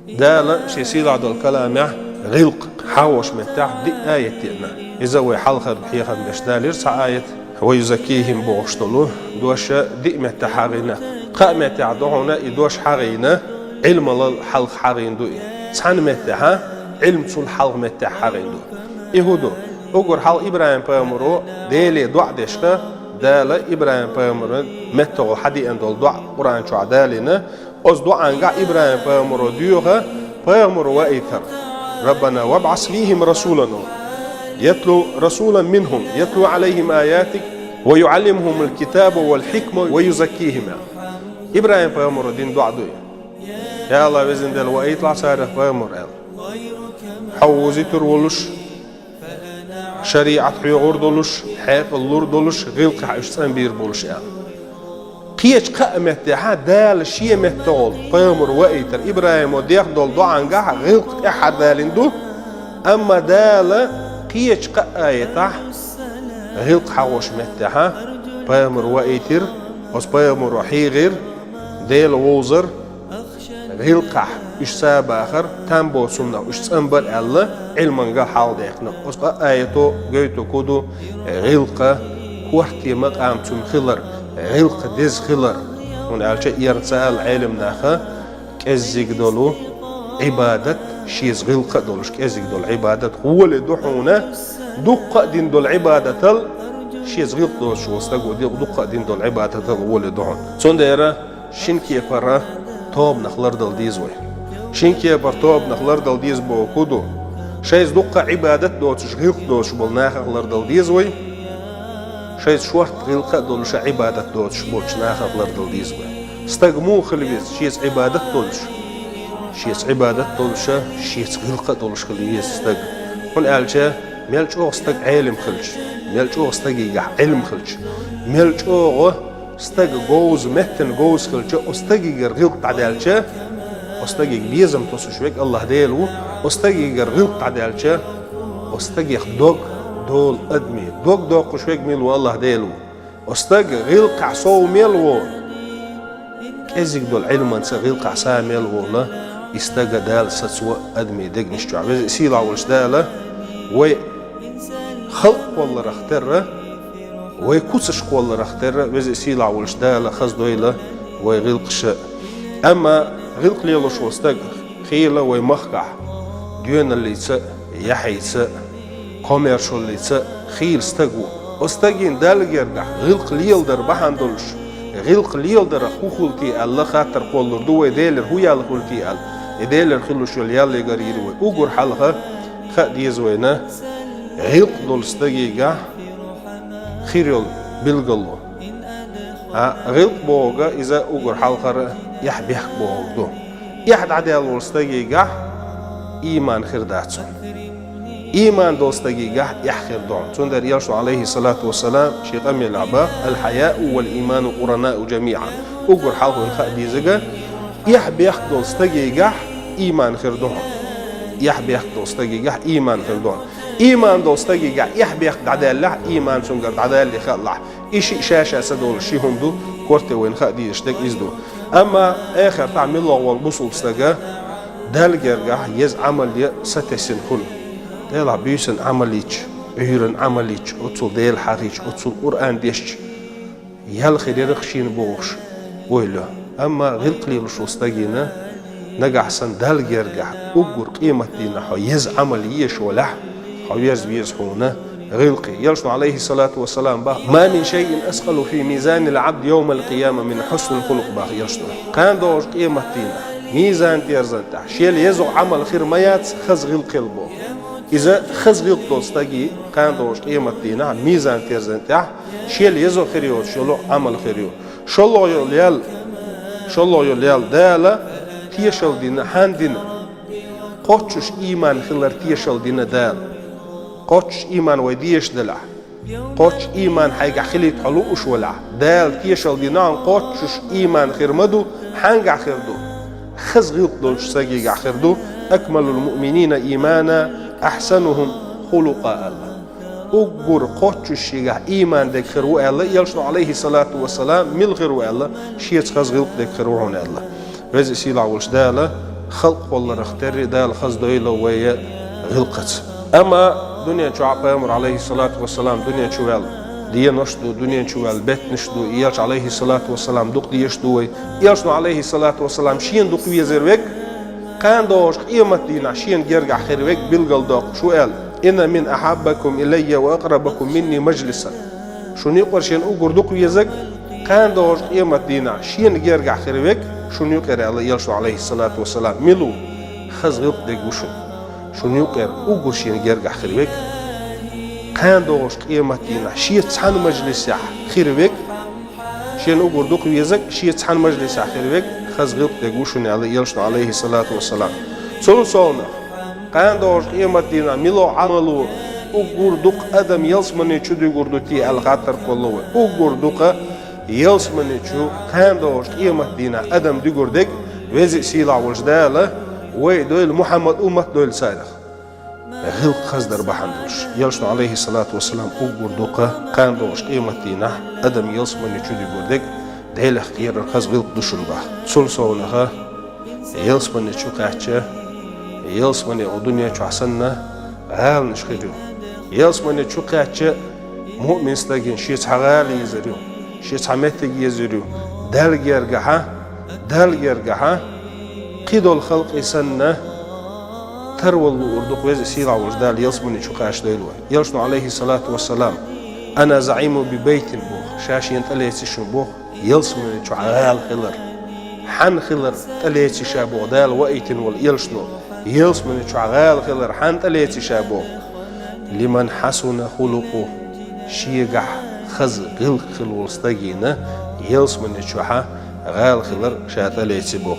دال شي سيلا دول كلام غلق حاوش متاع دي آيتنا إذا هو حلقة بحيخة بشدالير سآية ويزكيهم بوغشتلو دوش دي متاع حاغينا قا متاع دوهنا إدوش حاغينا علم الحلق حاغين دوئي سحان متاع علم سول حلق متاع حاغين دوئي يهودو أقول حال إبراهيم بامرو ديلي دوع دشتا دال إبراهيم بامرو متاع حدي أندول دوع قرآن شو عدالينا أز دوع أنقع إبراهيم بامرو ديوها بامرو وإيتر ربنا وابعث فيهم رسولا يتلو رسولا منهم يتلو عليهم آياتك ويعلمهم الكتاب والحكمة ويزكيهم إبراهيم بامرو دين دوع دوي يا الله وزن دل وإيطلع سارة بامر حوزي ترولش شريعة حيغور دولش حيق اللور دولش غلق حيشتان بير بولش قيش قائمت دال شيء مهتول بامر وإيتر إبراهيم وديخ دول دوعنقع غلق أحد دالندو أما دال قيش قائمت غلق حوش مهتها بامر وإيتر وس بامر وحيغير ديل ووزر غلق إش ساب آخر تنبو سمنا إش سنبر الله علمانقا حال ديقنا وس آيتو قيتو كودو غلق كورتي مقام تنخلر غلق دز خلر ونعالش يرسال علم ناخا كزيق دولو عبادة شيز غلق دولش كزيق دول عبادة هو اللي دوحونا دقة دين دول عبادة شيز غلق دولش وستقو دقة دين دول عبادة هو اللي دوحون سون دايرا شنكي فرا توب نخلر دل ديزوي شنكي فر توب نخلر دل ديز بو كودو شيز دقة عبادة دوتش غلق دولش بولناخ خلر دل ديزوي شيء شوارت غلقة دولش عبادة دولش بولش ناخذ لردل ديزوي استقمو خلويز شيء عبادة دولش شيء عبادة دولش شيء غلقة دولش خلويز استق هون قالش ملش أو استق علم خلش ملش أو استق يجح علم خلش ملش أو استق جوز متن جوز خلش استق يجر غلق عدالش استق بيزم توسشويك الله ديلو استق يجر غلق عدالش استق يخدق دول أدمي دوق شويك ميلو الله ديلو استق غلق عصو ميلو كزيك دول علما غلق عصا ميلو لا استق دال سسوى أدمي دق نشجع بس سيلا ولش داله وي خلق والله رختره وي كوسش والله رختره بس سيلا ولش داله خز دويله وي غلق شاء أما غلق ليلو شو استق خيله وي مخقع ديون اللي يحيى كوميرشال ليس خيل استقو استقين دالجرجع غلق ليل در بحندلش غلق ليل در خوخلتي الله خاطر قولر دو ديلر هو يال خلتي ال ديلر خلوش يال يغريرو اوغور حلقه خديزوينا غلق دول استقيجا خيرول بلغلو غلق بوغا اذا اوغور حلقه يحبيح بوغدو يحد عدال استقيجا ايمان خرداتو إيمان دوستجي يحخر دون تندر يرسل عليه الصلاة والسلام شيء أمي العباء الحياء والإيمان قرناء جميعا أقول حاول خدي زجا يحبي دوستجي إيمان خردون يحبي دوستجي إيمان خردون إيمان دوستجي يحبي عدال له إيمان سنجر عدال اللي خلع إشي شاشة سدول شيء هم دو كورته وين خدي يشتك إزدو أما آخر تعمل الله والبصل استجا دالجرجع يز عمل ستسن كل ديل بيسن عمليش بيرن عمليش أتصل ديل حريش أتصل قرآن ديش يال خير رخشين بوش ويلا أما غلق لي لشو استجينا نجح سن دال يرجع أجر قيمة دينا حيز عمليش ولا حيز بيزحونا غلقي يرسل عليه الصلاة والسلام بقى ما من شيء أثقل في ميزان العبد يوم القيامة من حسن الخلق بقى يرسل كان دوش قيمة دينا ميزان تيرزن تح شيل يزو عمل خير ميات خز غلق البو إذا خز غلق دوستاجي كان دوش قيمة دينا ميزان تيرزن تح شيل يزو خيريو شلو عمل خيريو شلو يليال دالا تيشل دينا هان دينا قوتش إيمان خلر تيشل دينا دال قوتش إيمان ويديش دلع قوتش إيمان حاجة خليت حلوش ولع دال تيشل دينا قوتش إيمان خير مدو حنجع خيردو خز غلق دوش ساجي خيردو أكمل المؤمنين إيمانا أحسنهم خلقا الله أجر قوتش شيء إيمان دك خيرو الله يلشن عليه الصلاة والسلام مل خيرو الله شيء خز غلق دك خيرو الله رز سيلا ولش داله خلق والله اختار دال خز دويلة ويا غلقت أما دنيا شو عبامر عليه الصلاة والسلام دنيا شوال دي نشدو دنيا شوال بيت نشدو إياش عليه الصلاة والسلام دوق ديشدو إياش عليه الصلاة والسلام شين دوق ويزروك كان دوش قيمة دينا شين جرجع خيروك بالقل دوق شو قال إن من أحبكم إلي وأقربكم مني مجلسا شو نقول شين أقول دوق ويزك كان دوش قيمة دينا شين جرجع خيروك شو نقول إياش عليه الصلاة والسلام ملو خز غلق ديك وشو شو نقول أقول شين جرجع خيروك كان دوش قيمة دينا شيء تحن مجلس خيروك شين أقول دوق ويزك شيء تحن مجلس خيروك خز غلق ديك وشو إياش عليه الصلاة والسلام سولو سولنا كان دوش قيمة دينا ملو عملو أقول دوق أدم يلسمني شو يقول دوتي الغاتر كله أقول دوق يلسمني شو كان دوش قيمة دينا أدم ديقول ديك وزي سيلا وجدالة ويدول محمد أمة دول سايدخ غلق خزدر بحندوش يلشن عليه الصلاة والسلام أقول دوق كان دوش قيمة دينا أدم يلسمني شو يقول ديك دهلخ خير الخز غلق دوشن با سول سولها يلسمني شو قاعدة يلسمني الدنيا شو حسنا هال نشخيريو يلسمني شو قاعدة مؤمن استجين شيء حغالي يزريو شيء حمتك يزريو دال يرجعها قيدو الخلق يسنه ترول وردق ويز سيرع وجدال يلسمني شو قاعدة ديلو يلشنو عليه الصلاة والسلام أنا زعيم ببيت بوخ شاشي انتليتي شو بوخ يلسمني شو عغال خلر حن خلر تليتي شابو دال وقيتن واليلشنو يلسمني شو عغال خلر حن تليتي شابو لمن حسن خلقه شيقع خز غلق خلو استجينا يلسمني شو غال خلر شاتليتي بوخ